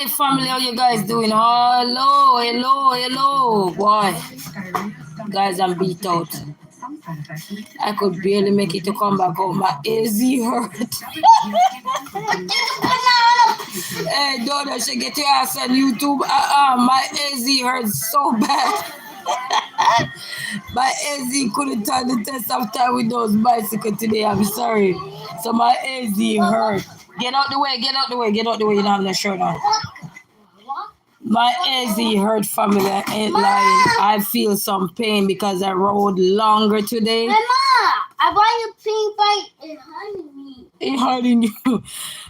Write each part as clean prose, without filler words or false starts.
Hey family, how you guys doing? Hello. Boy, guys, I'm beat out. I could barely make it to come back home. My AZ hurt. Hey, daughter, should get your ass on YouTube. My AZ hurts so bad. My AZ couldn't turn the test of time with those bicycle today. I'm sorry. So my AZ hurt. Get out the way. You don't have no shirt on. My AZ hurt family, I ain't lying. I feel some pain because I rode longer today. Mama, I bought you pink bike. It's hurting me. It's hurting you.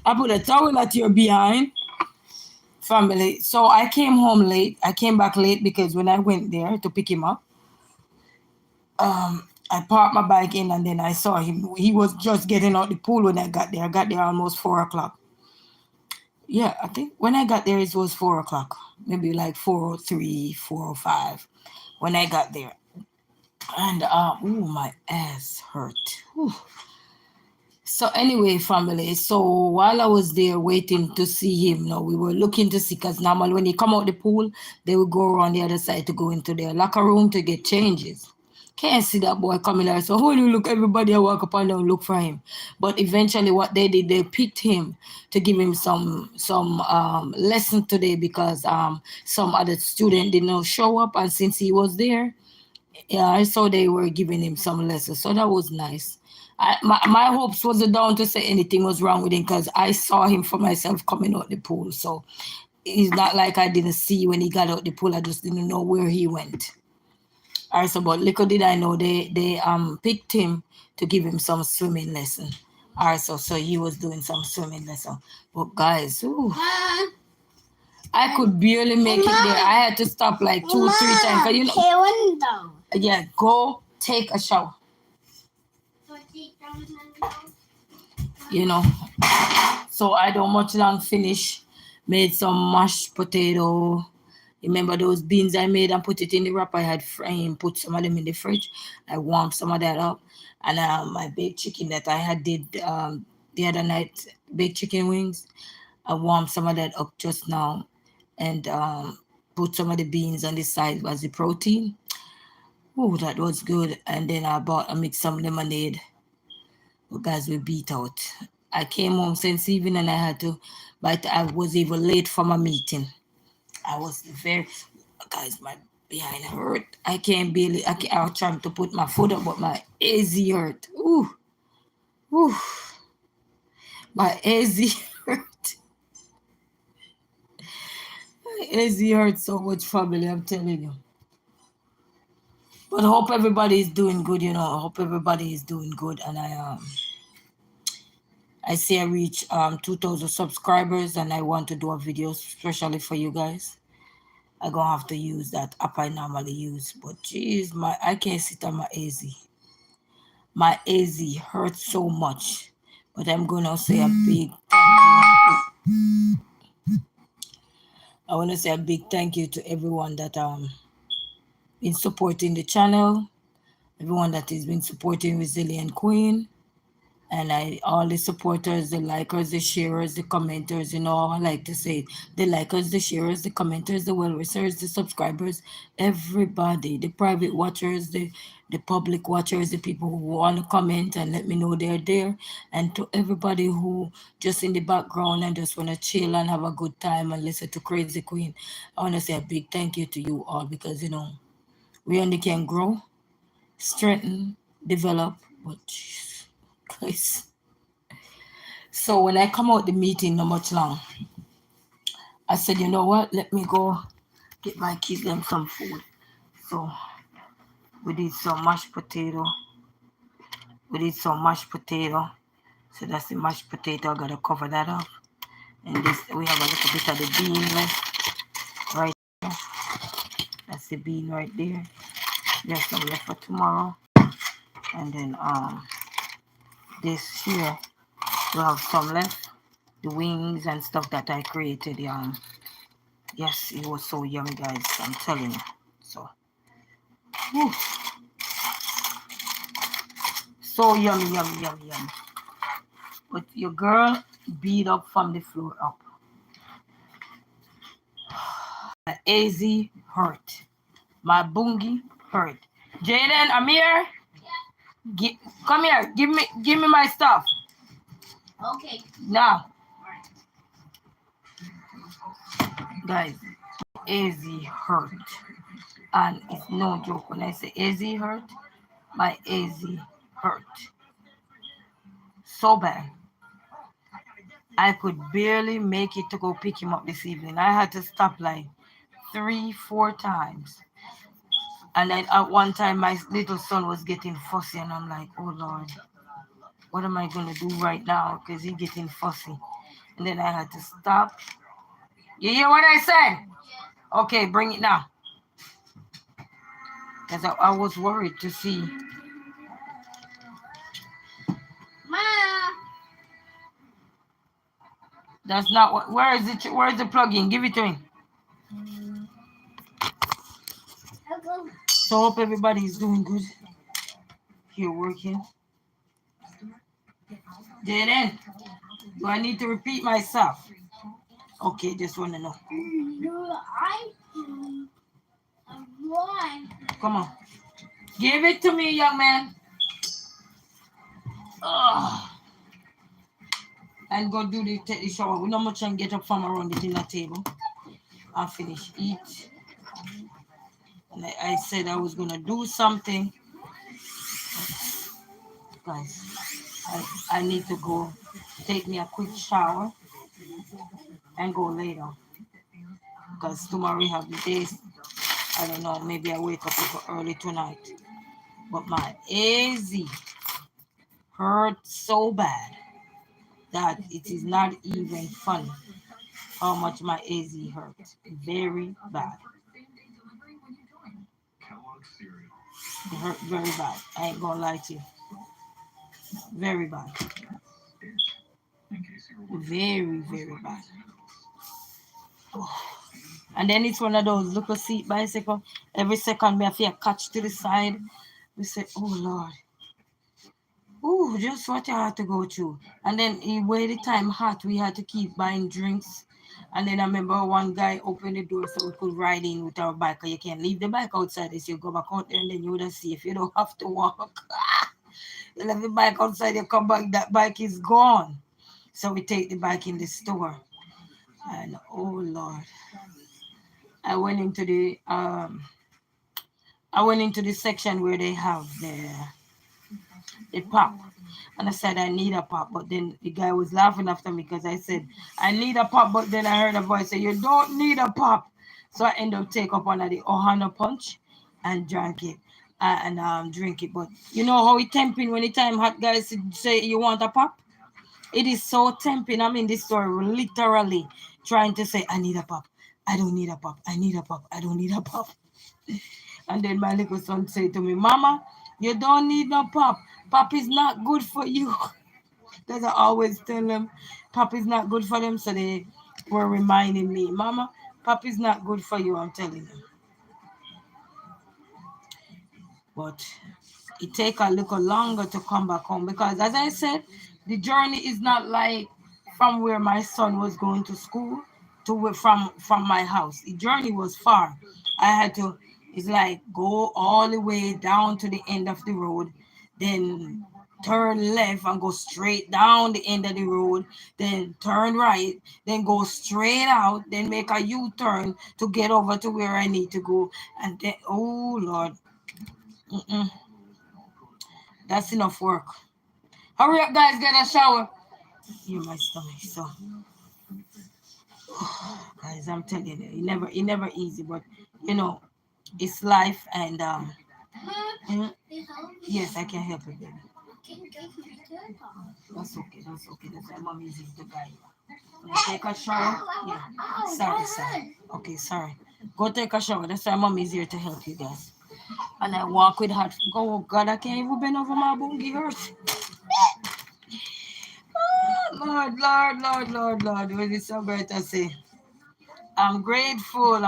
I put a towel at your behind. Family. So I came home late. I came back late because when I went there to pick him up, I parked my bike in and then I saw him. He was just getting out the pool when I got there. I got there almost 4 o'clock. Yeah, I think when I got there, it was 4 o'clock, maybe like 4:03, 4:05 when I got there. And, my ass hurt. Whew. So anyway, family, so while I was there waiting to see him, we were looking to see, because normally when he come out the pool, they would go around the other side to go into their locker room to get changes. Can't see that boy coming there. So when you look, everybody I walk up and down look for him. But eventually what they did, they picked him to give him some lesson today because some other student did not show up, and since he was there, yeah, I saw they were giving him some lessons. So that was nice. My hopes wasn't down to say anything was wrong with him because I saw him for myself coming out the pool. So it's not like I didn't see when he got out the pool. I just didn't know where he went. All right, so but little did I know they picked him to give him some swimming lesson. All right, so he was doing some swimming lesson. But guys, I could barely make it there. I had to stop like 2-3 times. 'Cause yeah, go take a shower. So I don't much long finish. Made some mashed potato. Remember those beans I made and put it in the wrapper? I had put some of them in the fridge. I warmed some of that up. And my baked chicken that I had did the other night, baked chicken wings, I warmed some of that up just now and put some of the beans on the side as the protein. Oh, that was good. And then I mixed some lemonade. But guys, we beat out. I came home since evening and I had to, but I was even late for my meeting. I was guys, my behind hurt. I was trying to put my foot up, but my AZ hurt. Ooh. My AZ hurt. My AZ hurt so much, family, I'm telling you. But I hope everybody is doing good, I hope everybody is doing good. And I see I reach 2,000 subscribers and I want to do a video especially for you guys. I'm gonna have to use that app I normally use. But geez, I can't sit on my AZ. My AZ hurts so much. But I'm gonna say a big thank you. I wanna say a big thank you to everyone that been supporting the channel, everyone that has been supporting Resilient Queen. And all the supporters, the likers, the sharers, the commenters, I like to say the likers, the sharers, the commenters, the well-wishers, the subscribers, everybody, the private watchers, the public watchers, the people who want to comment and let me know they're there, and to everybody who just in the background and just want to chill and have a good time and listen to Crazy Queen. I want to say a big thank you to you all because, we only can grow, strengthen, develop, but guys. So when I come out the meeting, not much long, I said, you know what? Let me go get my kids them some food. So we did some mashed potato. So that's the mashed potato. I gotta cover that up. And this we have a little bit of the bean left right there. That's the bean right there. There's some left for tomorrow. And then this here we'll have some left. The wings and stuff that I created. Yes, it was so yummy, guys. I'm telling you. So, whew. So yummy. But your girl beat up from the floor up. AZ hurt. My bungie hurt. Jaden, Amir, come here. Give me my stuff. Okay. Now, guys, AZ hurt. And it's no joke when I say AZ hurt. My AZ hurt. So bad. I could barely make it to go pick him up this evening. I had to stop like 3-4 times. And then at one time, my little son was getting fussy, and I'm like, oh Lord, what am I going to do right now? Because he's getting fussy. And then I had to stop. You hear what I said? Okay, bring it now. Because I was worried to see. Ma. That's not what. Where is it? Where is the plug-in? Give it to me. So hope everybody is doing good. Here working. Jaden, do I need to repeat myself? Okay, just want to know. Come on. Give it to me, young man. Ugh. And go take the shower. We not much and get up from around the dinner table. I'll finish eat. And I said I was gonna do something. Guys, I need to go take me a quick shower and go lay down. Because tomorrow we have the days. I don't know, maybe I wake up early tonight. But my AZ hurt so bad that it is not even funny how much my AZ hurt. Very bad. It hurt very bad. I ain't gonna lie to you. Very bad. Very, very bad. Oh. And then it's one of those little seat bicycle. Every second we have to catch to the side. We say, oh Lord. Ooh, just what you had to go through. And then where the time hot, we had to keep buying drinks. And then I remember one guy opened the door so we could ride in with our bike. You can't leave the bike outside. So you go back out there and then you would see if you don't have to walk. You leave the bike outside, you come back, that bike is gone. So we take the bike in the store. And oh Lord. I went into the section where they have the pop. And I said, I need a pop. But then the guy was laughing after me because I said, I need a pop. But then I heard a voice say, you don't need a pop. So I ended up taking up one of the Ohana punch and drank it and drink it. But you know how it tempting when the time hot guys say you want a pop? It is so tempting. I'm in this store literally trying to say, I need a pop. I don't need a pop. I need a pop. I don't need a pop. And then my little son said to me, Mama, you don't need no pop. Pop is not good for you. Because I always tell them, pop is not good for them. So they were reminding me, Mama, pop is not good for you. I'm telling them. But it take a little longer to come back home because, as I said, the journey is not like from where my son was going to school to from my house. The journey was far. I had to, it's like go all the way down to the end of the road, then turn left and go straight down the end of the road, then turn right, then go straight out, then make a U-turn to get over to where I need to go. And then, oh Lord, that's enough work. Hurry up, guys, get a shower. You're my stomach, so guys, I'm telling you, it never easy, but you know, it's life and yes, I can help it, baby. That's okay, that's okay. That's why mom is to guide. Take a shower. Yeah. Sorry. Okay, sorry. Go take a shower. That's why mom is here to help you guys. And I walk with her. Oh God, I can't even bend over my boogie hurts. Lord. What is so great to say? I'm grateful,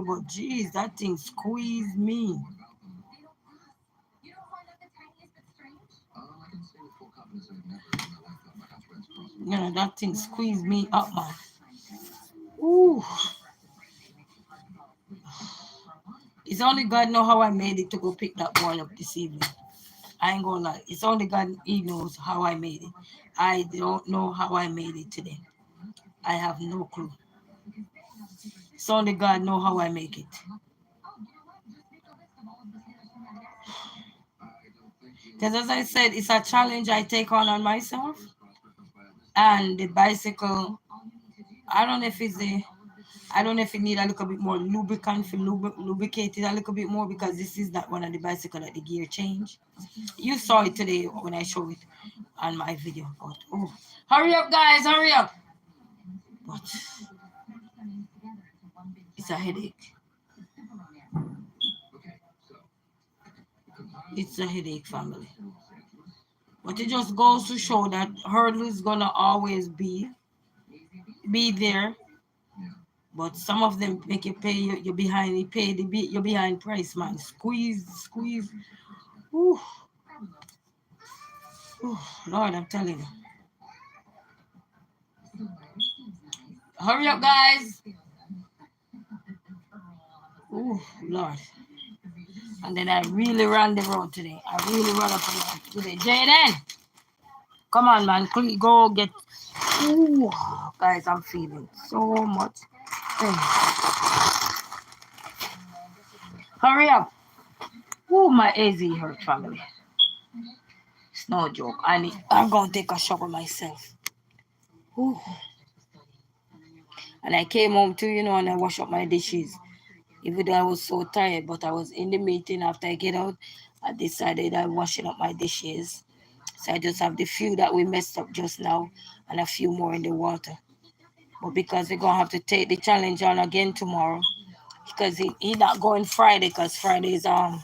but geez, that thing squeezed me. You know, that thing squeezed me up, man. Ooh. It's only God know how I made it to go pick that boy up this evening. I ain't gonna lie. It's only God, He knows how I made it. I don't know how I made it today. I have no clue. It's only God know how I make it. Because as I said, it's a challenge I take on myself. And the bicycle, I don't know if it's a, I don't know if it need a little bit more lubricant for lubricate it a little bit more, because this is not one of the bicycle that the gear change. You saw it today when I showed it on my video. But oh, hurry up, guys, hurry up! But it's a headache. It's a headache, family. But it just goes to show that hurdle is gonna always be there. But some of them make you pay. You're behind. You pay the you're behind price, man. Squeeze. Ooh, ooh, Lord, I'm telling you. Hurry up, guys. Ooh, Lord. And then I really ran the road today. I really ran up the road today. Jaden, come on, man. Go get. Ooh, guys, I'm feeling so much pain. Hurry up. Ooh, my AZ hurt, family. It's no joke. I'm going to take a shower myself. Ooh. And I came home too, and I washed up my dishes. Even though I was so tired, but I was in the meeting after I get out. I decided I'm washing up my dishes. So I just have the few that we messed up just now and a few more in the water. But because we're going to have to take the challenge on again tomorrow, because he not going Friday, because Friday is a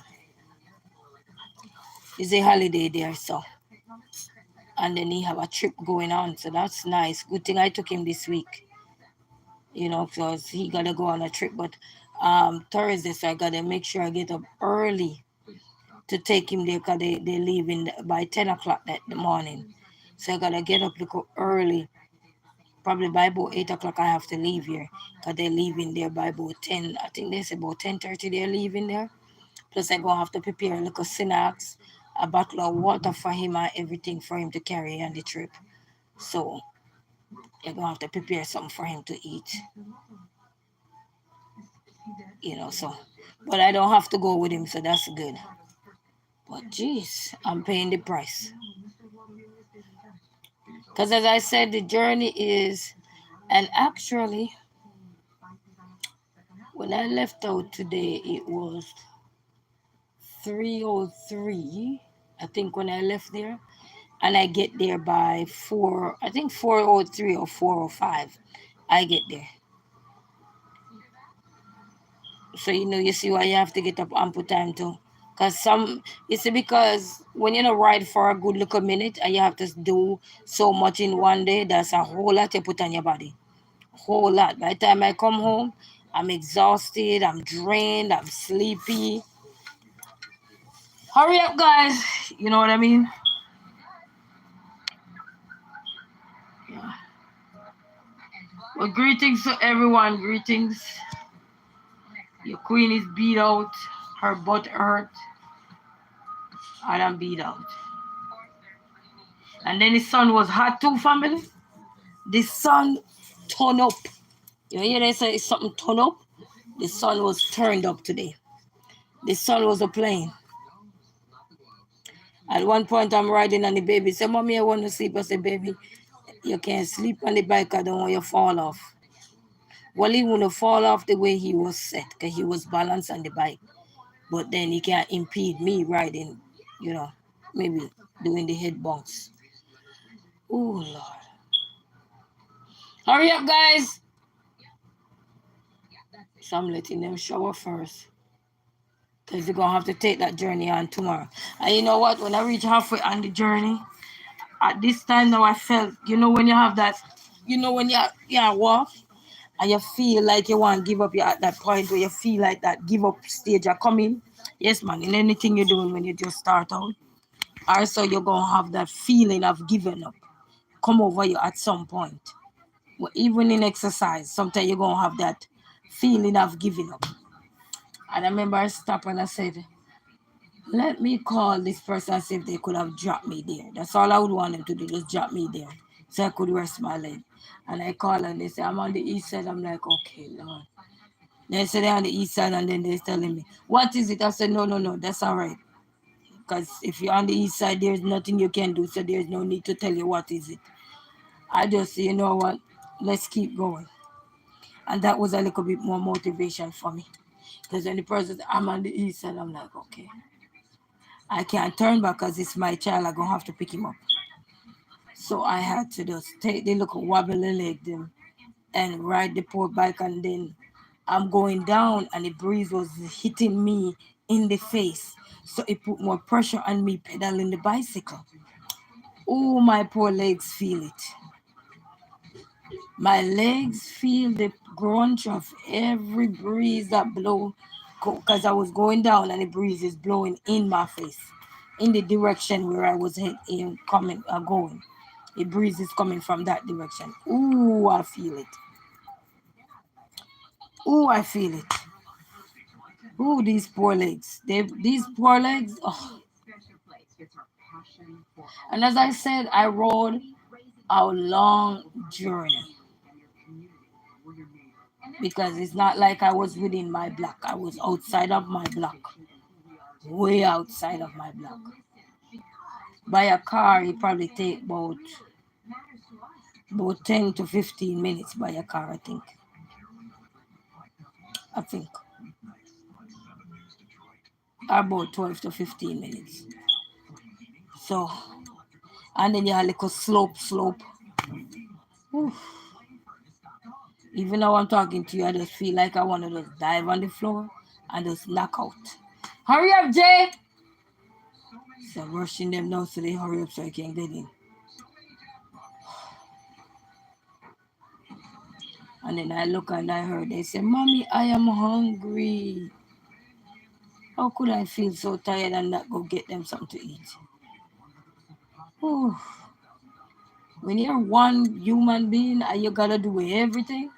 holiday there, so. And then he have a trip going on, so that's nice. Good thing I took him this week, because he got to go on a trip. But Thursday, so I got to make sure I get up early to take him there, because they leave by 10 o'clock that morning. So I got to get up early. Probably by about 8 o'clock I have to leave here, because they're leaving there by about 10. I think they say about 10:30 they're leaving there. Plus I going to have to prepare a little snacks, a bottle of water for him, and everything for him to carry on the trip. So you're going to have to prepare something for him to eat. So. But I don't have to go with him, so that's good. But geez, I'm paying the price. Because as I said, the journey is, and actually, when I left out today, it was 3:03, I think, when I left there. And I get there by 4, I think 4:03 or 4:05, I get there. So, you see why you have to get up ample time too. Because when you ride for a good little minute and you have to do so much in one day, that's a whole lot you put on your body. Whole lot. By the time I come home, I'm exhausted, I'm drained, I'm sleepy. Hurry up, guys. You know what I mean? Yeah. Well, greetings to everyone. Greetings. Your queen is beat out. Her butt hurt. And I'm beat out. And then the sun was hot too, family. The sun turned up. You hear they say something turn up? The sun was turned up today. The sun was a plane. At one point, I'm riding on the baby. Say, Mommy, I want to sleep. I say, baby, you can't sleep on the bike. I don't want you to fall off. Well, he wouldn't fall off the way he was set, because he was balanced on the bike. But then he can't impede me riding, maybe doing the head bounce. Oh, Lord. Hurry up, guys. So I'm letting them shower first, because they're going to have to take that journey on tomorrow. And you know what? When I reach halfway on the journey, at this time now I felt, when you have that, when you walk and you feel like you want to give up, you're at that point where you feel like that give up stage are coming. Yes, man, in anything you're doing when you just start out. Also, you're going to have that feeling of giving up come over you at some point. Well, even in exercise, sometimes you're going to have that feeling of giving up. And I remember I stopped and I said, let me call this person and see if they could have dropped me there. That's all I would want them to do, just drop me there so I could rest my leg. And I call and they say, I'm on the east side. I'm like, okay, Lord. They say they're on the east side and then they're telling me, what is it? I said, no, no, no, that's all right. Because if you're on the east side, there's nothing you can do. So there's no need to tell you what is it. I just say, you know what? Let's keep going. And that was a little bit more motivation for me. Because when the person said, I'm on the east side, I'm like, okay. I can't turn back because it's my child. I'm going to have to pick him up. So I had to just take the little wobbly leg them and ride the poor bike. And then I'm going down and the breeze was hitting me in the face. So it put more pressure on me pedaling the bicycle. Oh, my poor legs feel it. My legs feel the crunch of every breeze that blow because I was going down and the breeze is blowing in my face in the direction where I was coming going. The breeze is coming from that direction. Ooh, I feel it. Ooh, I feel it. Ooh, these poor legs. These poor legs. Oh. And as I said, I rode a long journey because it's not like I was within my block. I was outside of my block, way outside of my block. By a car, it probably take about 10 to 15 minutes by a car, I think. I think about 12 to 15 minutes. So, and then you have like a slope. Oof. Even though I'm talking to you, I just feel like I want to just dive on the floor and just knock out. Hurry up, Jay! So I'm rushing them now so they hurry up so I can get in. And then I look and I heard they say, Mommy, I am hungry. How could I feel so tired and not go get them something to eat? Ooh. When you're one human being and you gotta do everything,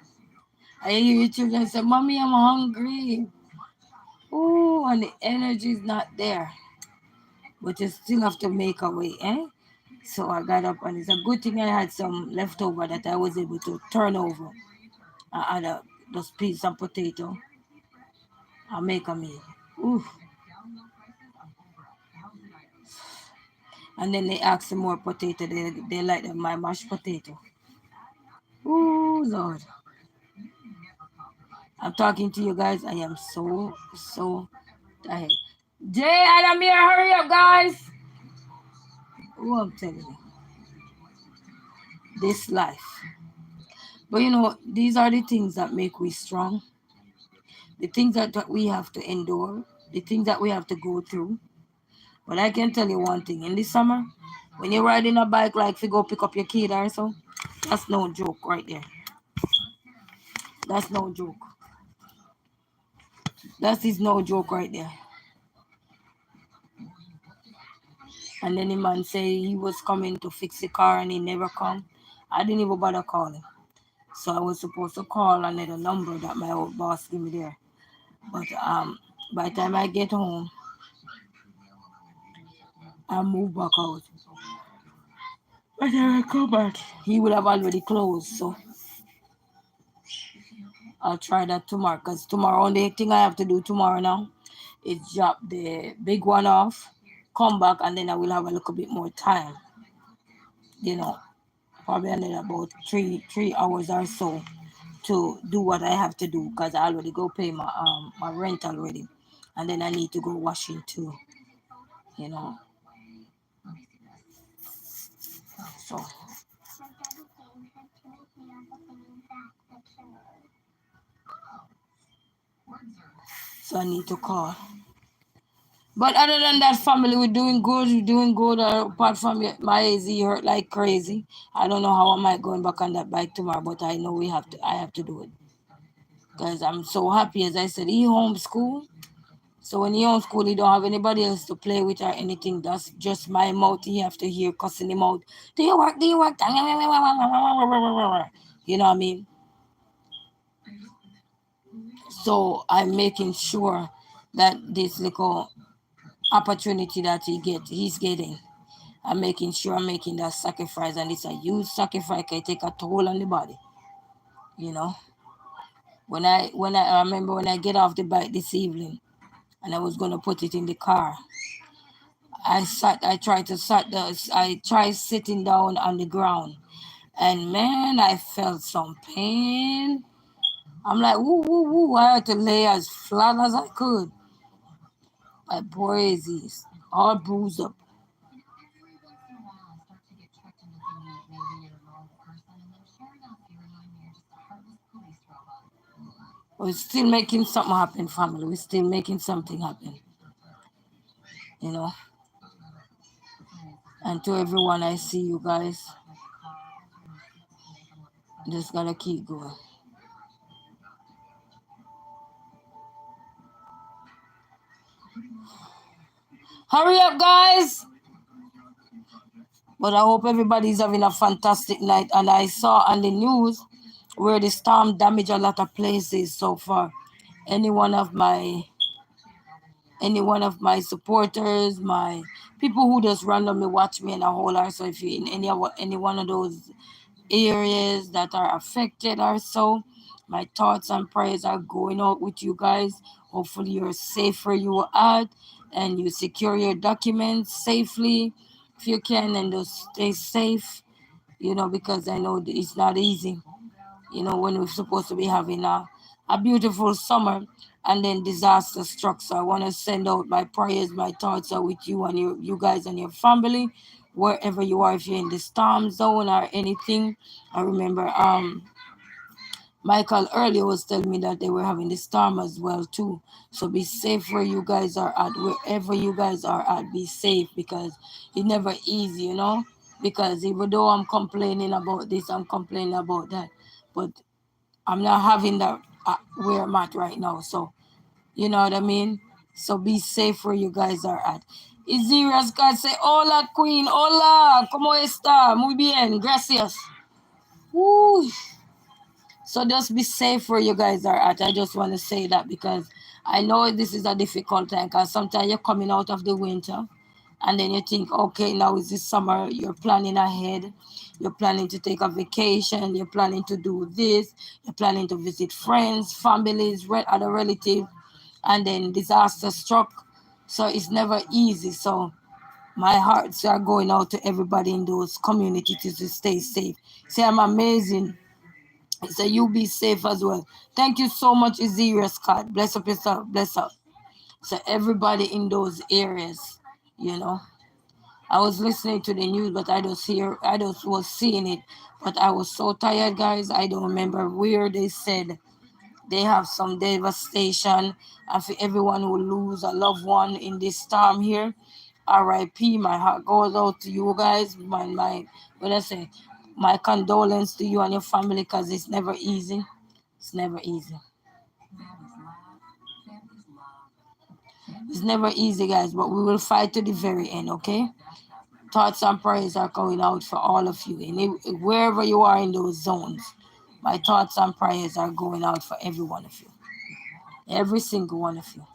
I hear your children say, Mommy, I'm hungry. Ooh, and the energy is not there. But you still have to make a way, eh? So I got up and it's a good thing I had some leftover that I was able to turn over. I had just piece of potato and make a meal. Ooh. And then they asked for more potato. They like my mashed potato. Ooh, Lord. I'm talking to you guys. I am so tired. Jay, Adam here, hurry up, guys. Oh, I'm telling you. This life. But you know, these are the things that make we strong. The things that we have to endure. The things that we have to go through. But I can tell you one thing. In the summer, when you're riding a bike like if you go pick up your kid or so, that's no joke right there. That's no joke. That is no joke right there. And then the man say he was coming to fix the car and he never come. I didn't even bother calling. So I was supposed to call another number that my old boss gave me there. But by the time I get home, I move back out. By the time I come back, he would have already closed. So I'll try that tomorrow. Because tomorrow, only thing I have to do tomorrow now is drop the big one off, come back, and then I will have a little bit more time. You know, probably another about three hours or so to do what I have to do because I already go pay my rent already, and then I need to go washing too. You know, so I need to call. But other than that, family, we're doing good. We're doing good. Apart from my AZ hurt like crazy. I don't know how am I going back on that bike tomorrow, but I know we have to. I have to do it because I'm so happy. As I said, he homeschool. So when he homeschool, he don't have anybody else to play with or anything. That's just my mouth. He have to hear cussing him out. Do you work? Do you work? You know what I mean? So I'm making sure that this little opportunity that he's getting. I'm making sure I'm making that sacrifice, and it's a huge sacrifice. Can take a toll on the body, you know. I remember when I get off the bike this evening, and I was gonna put it in the car. I tried sitting down on the ground, and man, I felt some pain. I'm like, woo, woo, woo. I had to lay as flat as I could. My poor Azies, all bruised up. We're still making something happen, family. We're still making something happen, you know. And to everyone, I see you guys. Just gotta keep going. Hurry up, guys! But I hope everybody's having a fantastic night. And I saw on the news where the storm damaged a lot of places so far. Any one of my supporters, my people who just randomly watch me in a whole lot. So if you're in any one of those areas that are affected or so, my thoughts and prayers are going out with you guys. Hopefully you're safe where you are at and you secure your documents safely if you can, and just stay safe, because I know it's not easy, when we're supposed to be having a beautiful summer and then disaster struck. So I want to send out my prayers, my thoughts are with you and you guys and your family, wherever you are, if you're in the storm zone or anything. I remember Michael earlier was telling me that they were having the storm as well too. So be safe where you guys are at, wherever you guys are at, be safe, because it's never easy, because even though I'm complaining about this, I'm complaining about that, but I'm not having that where I'm at right now. So, you know what I mean? So be safe where you guys are at. Izira's God say, hola queen, hola, ¿cómo está? Muy bien, gracias. Woo. So just be safe where you guys are at. I just want to say that because I know this is a difficult time, because sometimes you're coming out of the winter and then you think, okay, now is this summer, you're planning ahead, you're planning to take a vacation, you're planning to do this, you're planning to visit friends, families, other relatives, and then disaster struck. So it's never easy. So my hearts are going out to everybody in those communities to stay safe. Say I'm amazing. So you be safe as well. Thank you so much, Izira Scott. Bless up yourself. Bless up. So everybody in those areas, you know. I was listening to the news, but I just was seeing it. But I was so tired, guys. I don't remember where they said they have some devastation. And for everyone who lose a loved one in this storm here, R.I.P. My heart goes out to you guys. What I say, my condolence to you and your family, because it's never easy. It's never easy. It's never easy, guys, but we will fight to the very end, okay? Thoughts and prayers are going out for all of you. And wherever you are in those zones, my thoughts and prayers are going out for every one of you. Every single one of you.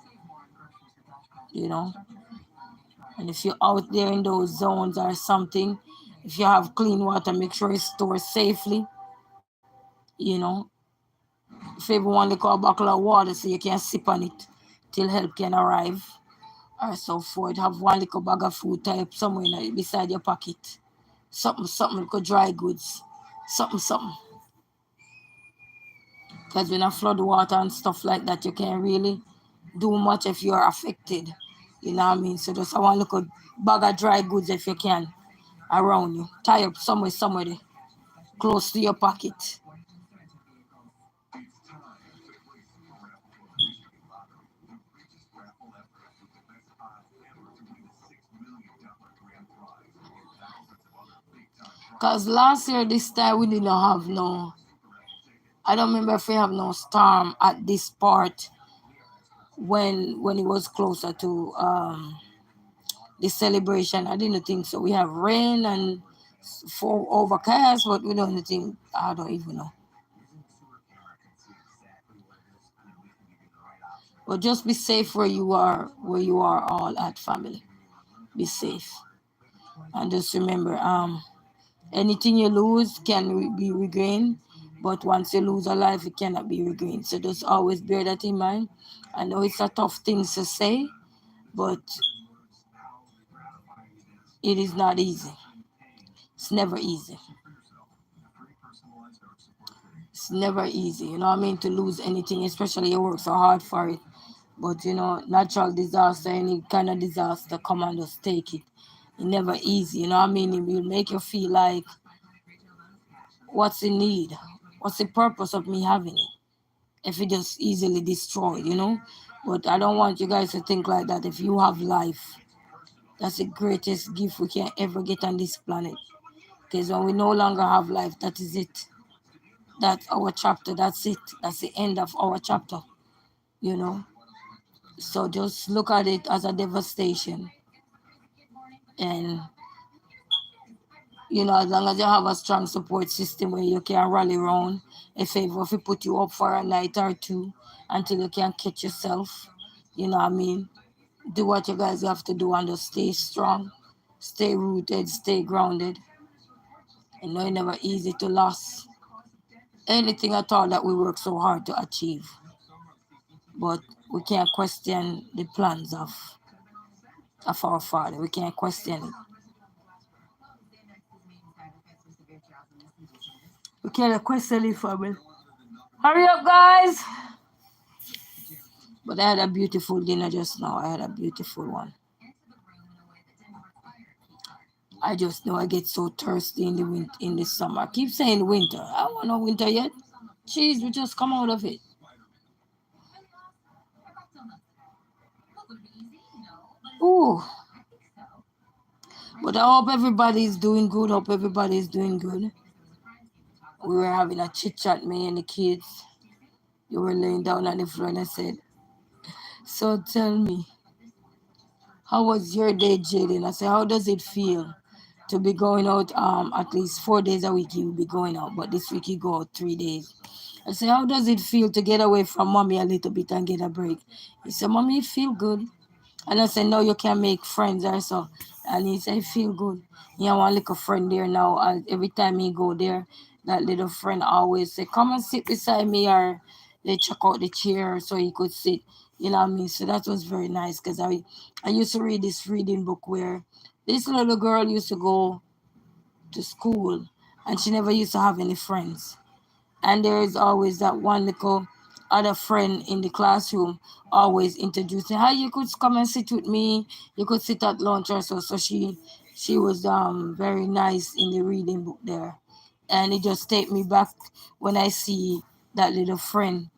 You know? And if you're out there in those zones or something, if you have clean water, make sure it's stored safely. You know, if everyone like a bottle of water so you can sip on it till help can arrive or so forth. Have one little bag of food type somewhere beside your pocket. Something like dry goods. Something. Because when a flood water and stuff like that, you can't really do much if you're affected. You know what I mean? So just I want to look a bag of dry goods if you can around you. Tie up somewhere there, close to your pocket. Because last year, this time, we didn't have no, I don't remember if we have no storm at this part when it was closer to the celebration. I didn't think so. We have rain and for overcast, but we don't think, I don't even know. But just be safe where you are all at, family. Be safe. And just remember, anything you lose can be regained, but once you lose a life, it cannot be regained. So just always bear that in mind. I know it's a tough thing to say, but it is not easy. It's never easy. It's never easy, you know what I mean, to lose anything, especially you work so hard for it. But natural disaster, any kind of disaster, come and just take it. It's never easy, you know what I mean? It will make you feel like, what's the need? What's the purpose of me having it? If it just easily destroyed. But I don't want you guys to think like that. If you have life, that's the greatest gift we can ever get on this planet. Because when we no longer have life, that is it. That's our chapter. That's it. That's the end of our chapter. You know. So just look at it as a devastation. And as long as you have a strong support system where you can rally around, if we put you up for a night or two until you can catch yourself, you know what I mean? Do what you guys have to do and just stay strong, stay rooted, stay grounded. And it's never easy to lose anything at all that we work so hard to achieve. But we can't question the plans of our Father. We can't question it. We can't question it, family. Hurry up, guys! But I had a beautiful dinner just now. I had a beautiful one. I just know I get so thirsty in the summer. I keep saying winter. I don't want no winter yet. Jeez, we just come out of it. Ooh. But I hope everybody's doing good. Hope everybody's doing good. We were having a chit chat, me and the kids. You were laying down on the floor and I said, so tell me, how was your day, Jaden? I said, how does it feel to be going out at least 4 days a week? You will be going out, but this week you go out 3 days. I said, how does it feel to get away from mommy a little bit and get a break? He said, mommy, it feel good. And I said, no, you can make friends also. And he said, I feel good. He have one little friend there now. And every time he go there, that little friend always say, come and sit beside me, or they check out the chair so he could sit. You know what I mean? So that was very nice, because I used to read this reading book where this little girl used to go to school and she never used to have any friends. And there is always that one little other friend in the classroom always introducing, hi, you could come and sit with me, you could sit at lunch or so. So she was very nice in the reading book there. And it just take me back when I see that little friend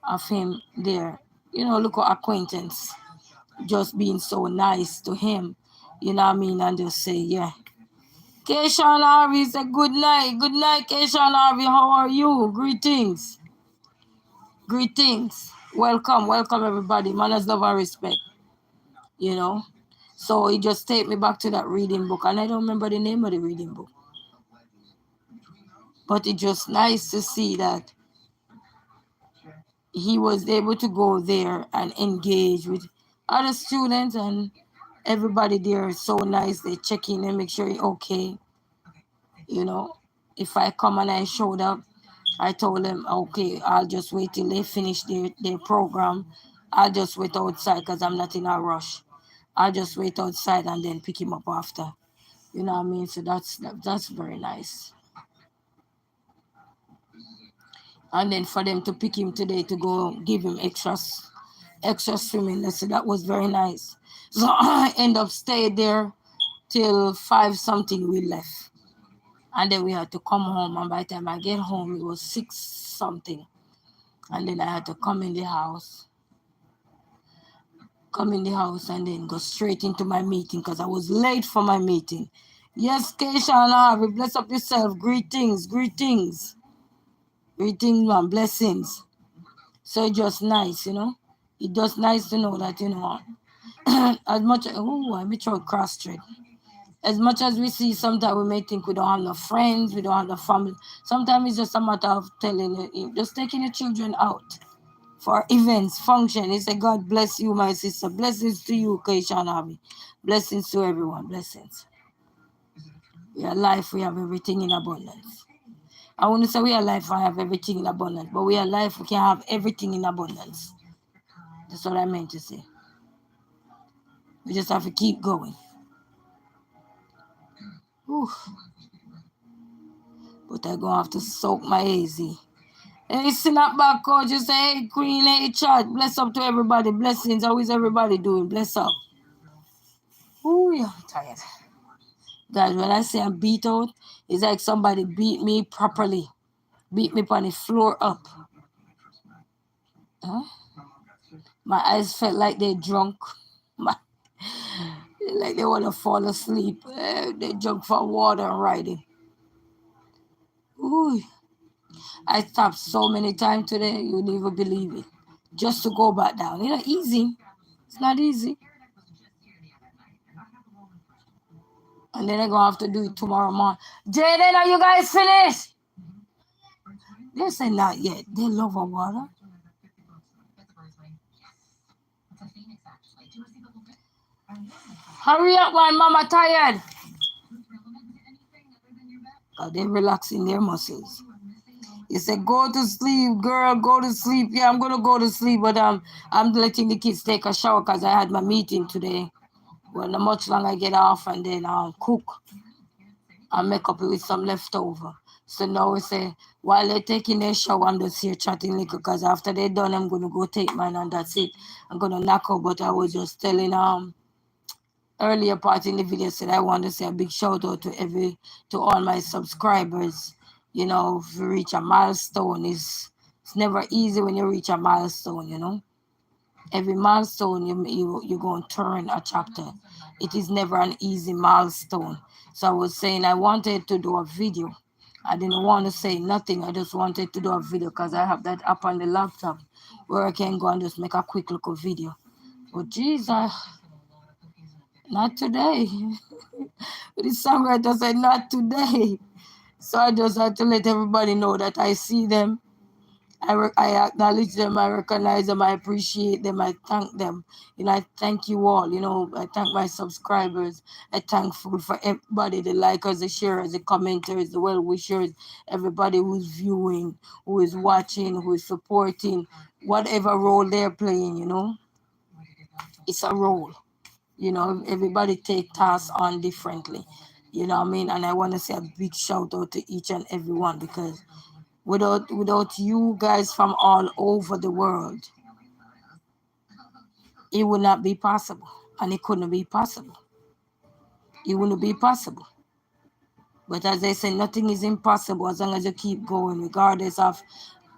of him there. Look at acquaintance just being so nice to him. You know what I mean? And just say, yeah. Keishan Harvey said, good night. Good night, Keishan Harvey. How are you? Greetings. Greetings. Welcome everybody. Manners, love, and respect. So it just take me back to that reading book, and I don't remember the name of the reading book. But it's just nice to see that he was able to go there and engage with other students, and everybody there is so nice. They check in and make sure you're okay. If I come and I showed up, I told them, okay, I'll just wait till they finish their program. I'll just wait outside because I'm not in a rush. I'll just wait outside and then pick him up after. You know what I mean? So that's very nice. And then for them to pick him today to go give him extra swimming lesson, that was very nice. So I end up staying there till 5 something we left. And then we had to come home, and by the time I get home, it was 6 something. And then I had to come in the house and then go straight into my meeting because I was late for my meeting. Yes, Keisha and Harvey, bless up yourself. Greetings, man, blessings. So it's just nice, It's just nice to know that, as much, I may try cross street. As much as we see, sometimes we may think we don't have no friends, we don't have no family. Sometimes it's just a matter of telling you, just taking your children out. for events, function. He said, God bless you, my sister. Blessings to you, Kaishan Abi. Blessings to everyone. Blessings. We are life, we have everything in abundance. I want to say we are life, I have everything in abundance. But we are life, we can have everything in abundance. That's what I meant to say. We just have to keep going. Whew. But I'm going to have to soak my AZ. Hey, Snapback coach, you say, hey, Queen, hey, chat. Bless up to everybody. Blessings. How is everybody doing? Bless up. Ooh, yeah, I'm tired. Guys, when I say I'm beat out, it's like somebody beat me properly. Beat me on the floor up. Huh? My eyes felt like they drunk. Like they want to fall asleep. They drunk for water and riding. Ooh. I stopped so many times today, you wouldn't even believe it. Just to go back down. You know, easy. It's not easy. And then they're going to have to do it tomorrow morning. Jaden, are you guys finished? They say not yet. They love our water. Hurry up, my mama tired. They're relaxing their muscles. You said, go to sleep, girl, go to sleep. Yeah, I'm going to go to sleep, but I'm letting the kids take a shower because I had my meeting today. Well, not much longer I get off and then I'll cook and make up with some leftover. So now we say, while they're taking their shower, I'm just here chatting little because after they're done, I'm going to go take mine and that's it. I'm going to knock out, but I was just telling earlier part in the video said I want to say a big shout out to all my subscribers. You know, if you reach a milestone, it's never easy when you reach a milestone, you know. Every milestone you're going to turn a chapter. It is never an easy milestone. So I was saying I wanted to do a video. I didn't want to say nothing. I just wanted to do a video because I have that app on the laptop where I can go and just make a quick little video. But geez, not today. The songwriter said, not today. So I just had to let everybody know that I see them. I acknowledge them. I recognize them. I appreciate them. I thank them. You know, I thank you all. You know, I thank my subscribers. I'm thankful for everybody, the likers, the sharers, the commenters, the well-wishers, everybody who's viewing, who is watching, who is supporting, whatever role they're playing, you know. It's a role. You know, everybody take tasks on differently. You know what I mean? And I want to say a big shout out to each and every one because without you guys from all over the world, it would not be possible. And it couldn't be possible. It wouldn't be possible. But as I say, nothing is impossible as long as you keep going, regardless of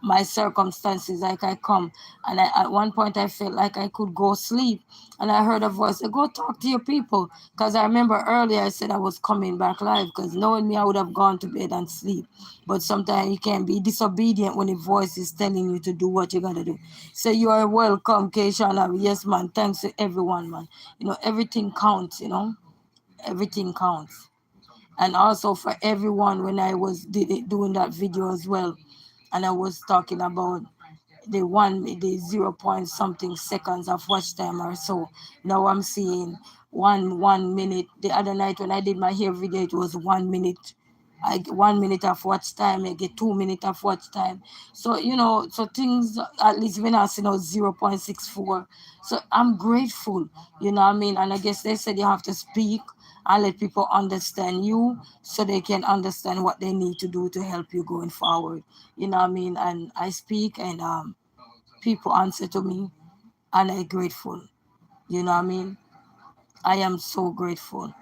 my circumstances. Like I come, and at one point I felt like I could go sleep, and I heard a voice say, "Go talk to your people." Because I remember earlier I said I was coming back live. Because knowing me, I would have gone to bed and sleep. But sometimes you can be disobedient when a voice is telling you to do what you gotta do. So you are welcome, Keishana. Yes, man. Thanks to everyone, man. You know, everything counts. You know, everything counts. And also for everyone when I was doing that video as well, and I was talking about the 0 point something seconds of watch time or so. Now I'm seeing 1 minute. The other night when I did my hair video, it was 1 minute. I get 1 minute of watch time, I get 2 minutes of watch time. So you know, so things at least when I see now 0.64. So I'm grateful, you know what I mean? And I guess they said you have to speak and let people understand you so they can understand what they need to do to help you going forward. You know what I mean? And I speak and people answer to me and I'm grateful. You know what I mean? I am so grateful,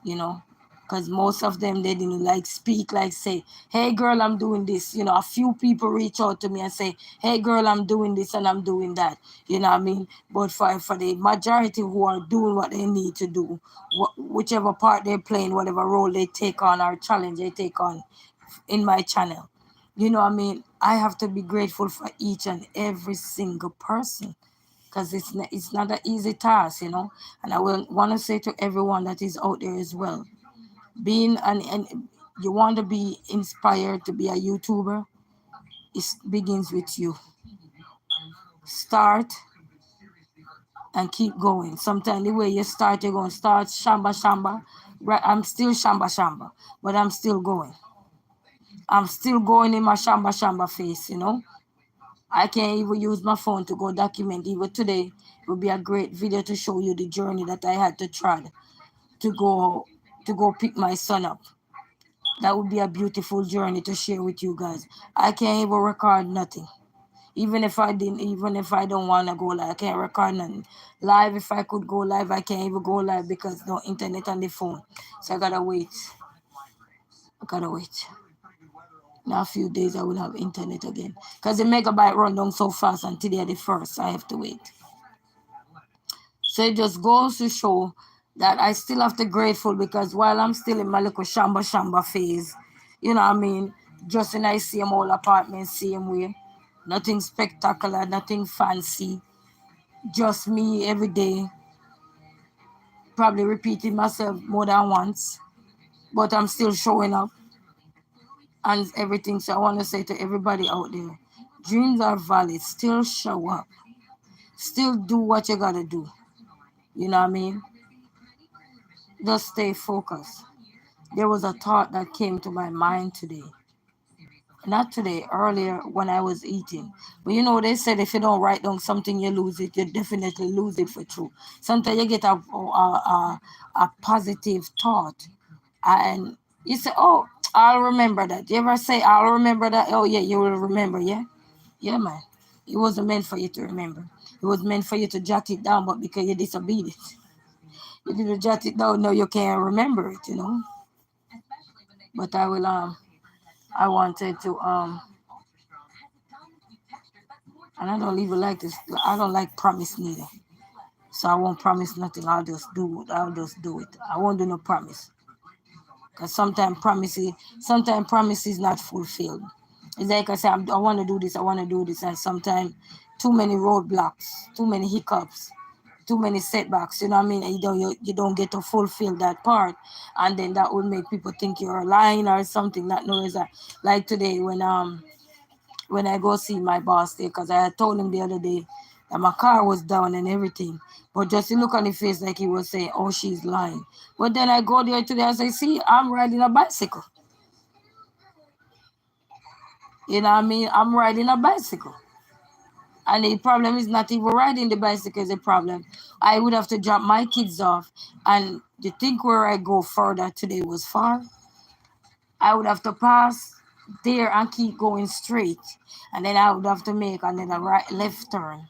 you know, because most of them they didn't like speak, like say, hey girl, I'm doing this. You know, a few people reach out to me and say, hey girl, I'm doing this and I'm doing that. You know what I mean? But for the majority who are doing what they need to do, whichever part they're playing, whatever role they take on or challenge they take on in my channel, you know what I mean? I have to be grateful for each and every single person because it's not an easy task, you know. And I will want to say to everyone that is out there as well, being and you want to be inspired to be a YouTuber, it begins with you. start and keep going. Sometimes the way you start, you're going to start shamba shamba. Right, I'm still shamba shamba, but I'm still going. I'm still going in my shamba shamba phase, you know. I can't even use my phone to go document. Even today would be a great video to show you the journey that I had to try to go pick my son up. That would be a beautiful journey to share with you guys. I can't even record nothing. Even if I didn't, even if I don't want to go live, I can't record nothing. Live, if I could go live, I can't even go live because no internet on the phone. So I gotta wait. I gotta wait. In a few days, I will have internet again. Because the megabyte run down so fast and today the first, I have to wait. So it just goes to show that I still have to grateful because while I'm still in my little shamba shamba phase, you know what I mean, just in I same old apartment, same way. Nothing spectacular, nothing fancy. Just me every day. Probably repeating myself more than once. But I'm still showing up and everything. So I want to say to everybody out there, dreams are valid. Still show up. Still do what you gotta do. You know what I mean? Just stay focused. There was a thought that came to my mind today. Not today, earlier when I was eating. But you know, they said if you don't write down something, you lose it. You definitely lose it for true. Sometimes you get a positive thought and you say, oh, I'll remember that. You ever say, I'll remember that? Oh, yeah, you will remember, yeah? Yeah, man. It wasn't meant for you to remember. It was meant for you to jot it down, but because you disobedient, you didn't jot it down, no, you can't remember it, you know? But I wanted to, and I don't even like this, I don't like promise neither. So I won't promise nothing, I'll just do it. I won't do no promise. Because sometimes promise is not fulfilled. It's like I say, I want to do this, I want to do this, and sometimes too many roadblocks, too many hiccups, too many setbacks. You know what I mean? And you don't get to fulfill that part, and then that would make people think you're lying or something. Not knowing that. Like today when I go see my boss there, because I had told him the other day that my car was down and everything. But just to look on his face like he was saying, oh, she's lying. But then I go there today, I say, see, I'm riding a bicycle. You know what I mean? I'm riding a bicycle. And the problem is not even riding the bicycle is a problem. I would have to drop my kids off. And to think where I go further today was far. I would have to pass there and keep going straight. And then I would have to make another right left turn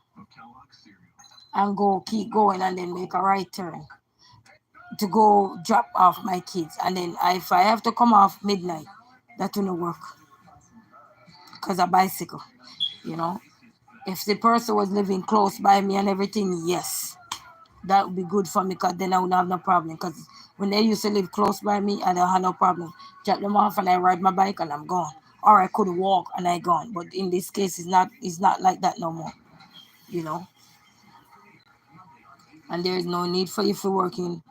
and go keep going and then make a right turn to go drop off my kids. And then if I have to come off midnight, that will not work. Because a bicycle, you know. If the person was living close by me and everything, yes, that would be good for me because then I would have no problem. Because when they used to live close by me, I don't have no problem. Drop them off and I ride my bike and I'm gone. Or I could walk and I gone. But in this case, it's not like that no more, you know. And there is no need for you for working.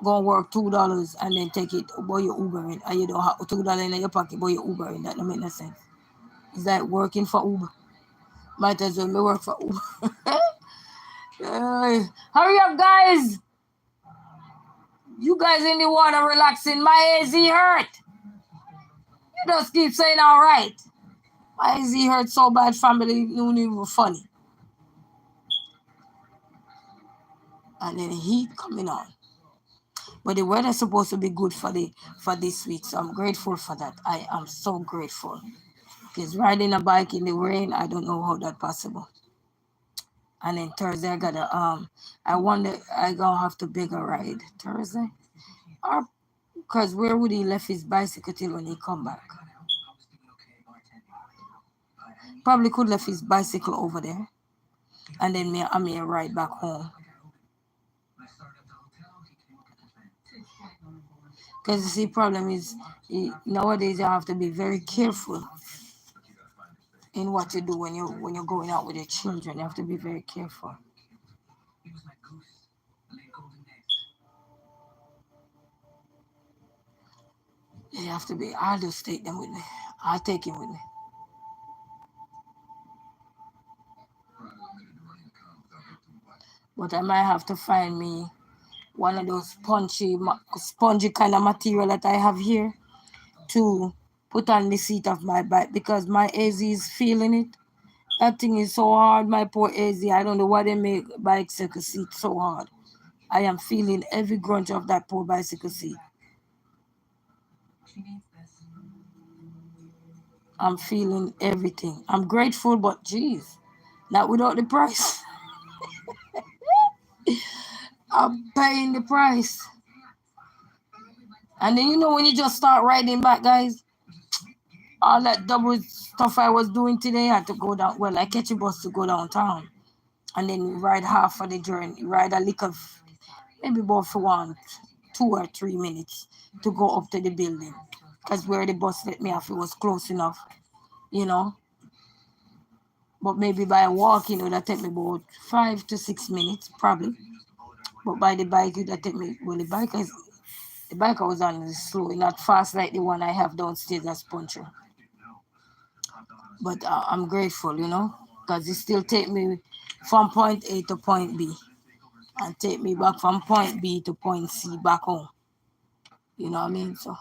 Go and work $2 and then take it, boy, you're Ubering. And you don't have $2 in your pocket, boy, you're Ubering. That don't make no sense. It's like working for Uber. Might as well me work for Uber. Hurry up, guys! You guys in the water relaxing. My AZ hurt. You just keep saying all right. My AZ hurt so bad, family, it wasn't even funny. And then heat coming on. But the weather's supposed to be good for this week, so I'm grateful for that. I am so grateful. Because riding a bike in the rain, I don't know how that's possible. And then Thursday I wonder I gonna have to beg a ride Thursday. Or because where would he left his bicycle till when he come back? Probably could left his bicycle over there. And then I may ride back home. Because the problem is nowadays you have to be very careful in what you do when you're going out with your children. You have to be very careful. You have to be. I'll just take them with me. I'll take him with me. But I might have to find me one of those spongy kind of material that I have here to put on the seat of my bike because my AZ is feeling it. That thing is so hard, my poor AZ. I don't know why they make bicycle seat so hard. I am feeling every grunt of that poor bicycle seat. I'm feeling everything. I'm grateful, but geez, not without the price. I'm paying the price. And then when you just start riding back, guys, all that double stuff I was doing today, I had to go down. Well, I catch a bus to go downtown, and then ride half of the journey, ride a lick of maybe about for 2 or 3 minutes to go up to the building, because where the bus let me off, it was close enough, you know. But maybe by walking, it would have taken me about 5 to 6 minutes, probably. But by the bike, it would have taken me. Well, the bike I was on is slow, not fast like the one I have downstairs at Puncher. But I'm grateful, because it still take me from point A to point B, and take me back from point B to point C back home. You know what I mean? So.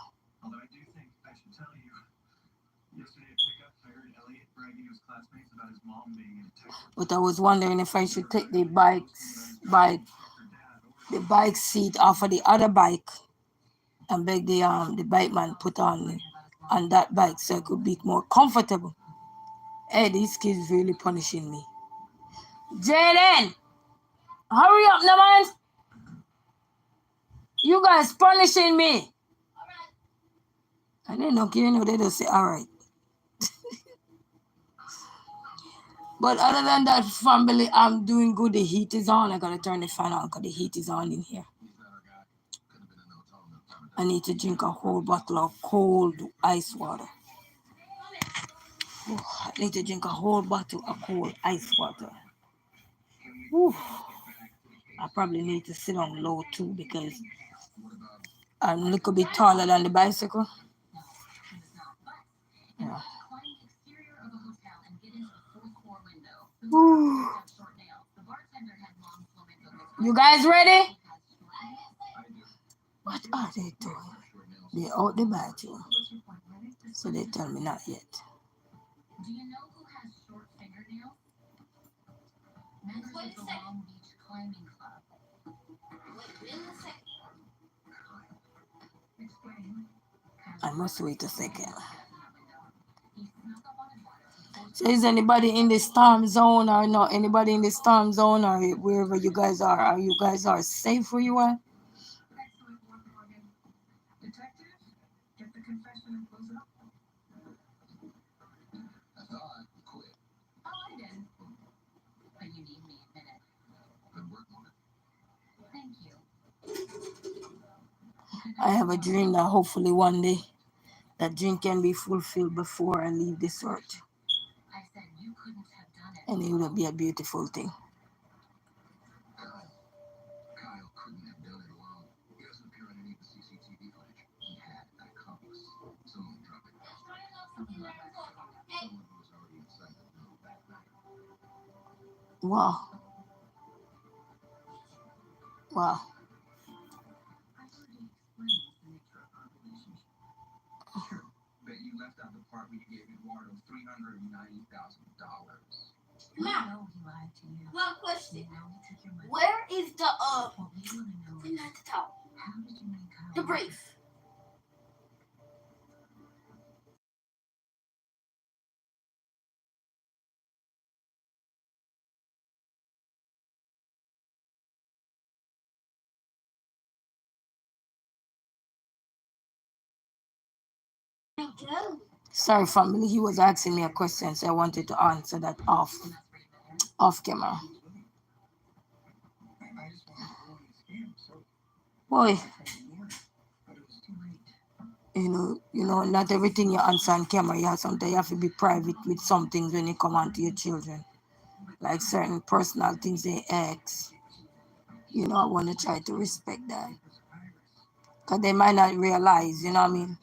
But I was wondering if I should take the bike seat off of the other bike and beg the bike man put on that bike so I could be more comfortable. Hey, these kids really punishing me. Jaden, hurry up, no man. You guys punishing me. And they don't care, they just say, all right. But other than that, family, I'm doing good. The heat is on. I gotta turn the fan on because the heat is on in here. I need to drink a whole bottle of cold ice water. I need to drink a whole bottle of cold ice water. I probably need to sit on low too because I'm a little bit taller than the bicycle. Yeah. You guys ready? What are they doing? They're out the bathroom. So they tell me not yet. Do you know who has short fingernails? Members of the Long Beach Climbing Club. I must wait a second. So is anybody in the storm zone or not? Anybody in the storm zone or wherever you guys are you guys are safe where you are? I have a dream that hopefully one day that dream can be fulfilled before I leave this earth. And it will be a beautiful thing. Kyle couldn't have done it alone. He doesn't appear on any of the CCTV footage. He had an accomplice. Someone dropped it. Someone who was already inside the room. Wow. Wow. Bet you left out the part where you gave Eduardo $390,000. Mom, one question. Where is the thing at the top? The brief. Sorry, family. He was asking me a question, so I wanted to answer that off camera. Boy, not everything you answer on camera. Sometimes you have to be private with some things when you come on to your children, like certain personal things they ask. I want to try to respect that, because they might not realize. You know what I mean?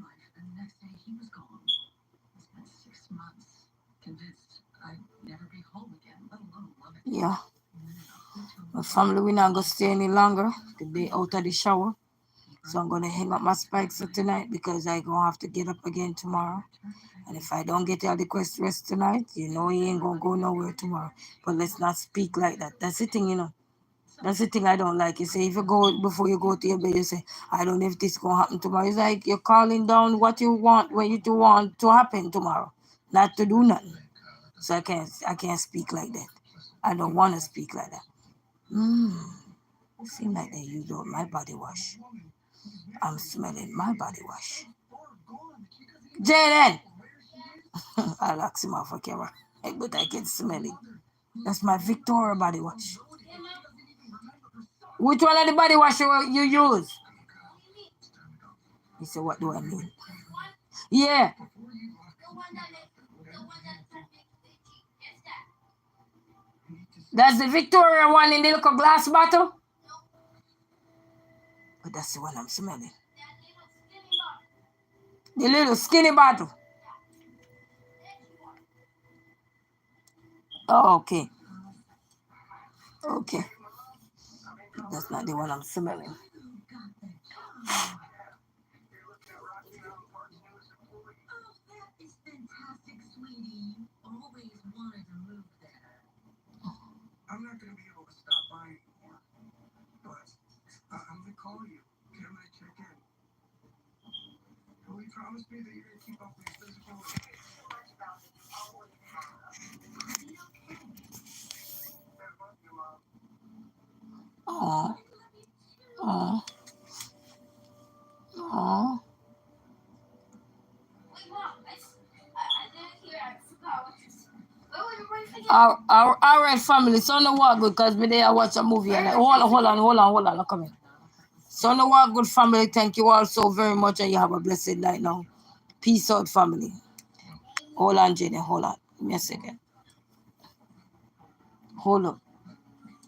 life, and the next day he was gone. I spent 6 months convinced I'd never be home again, let alone love it. Yeah. My family, we're not going to stay any longer. They out of the shower. So I'm going to hang up my spikes for tonight because I'm going to have to get up again tomorrow. And if I don't get all the rest tonight, you know he ain't going to go nowhere tomorrow. But let's not speak like that. That's the thing, you know. That's the thing I don't like. You say, if you go, before you go to your bed, you say, I don't know if this is going to happen tomorrow. It's like you're calling down what you want, when you want to happen tomorrow, not to do nothing. So I can't speak like that. I don't want to speak like that. Seems like they use all my body wash. I'm smelling my body wash. Jaden! I'll ask him off for camera. But I can smell it. That's my Victoria body wash. Which one of the body wash you use? He said, what do I mean? Yeah. That's the Victoria one in the little glass bottle? But that's the one I'm smelling. The little skinny bottle. Oh, okay. Okay. That's not the one I'm smelling. I'm not going to be able to stop by anymore, but I'm going to call you. I'm going to check in. Will you promise me that you're going to keep up with your physical? Oh. Oh. Oh. Our family, so no what good because me there I watch a movie and hold on, come in. So no what good family, thank you all so very much and you have a blessed night now. Peace out family. Hold on, Jenny, hold on. Give me a second. Hold up.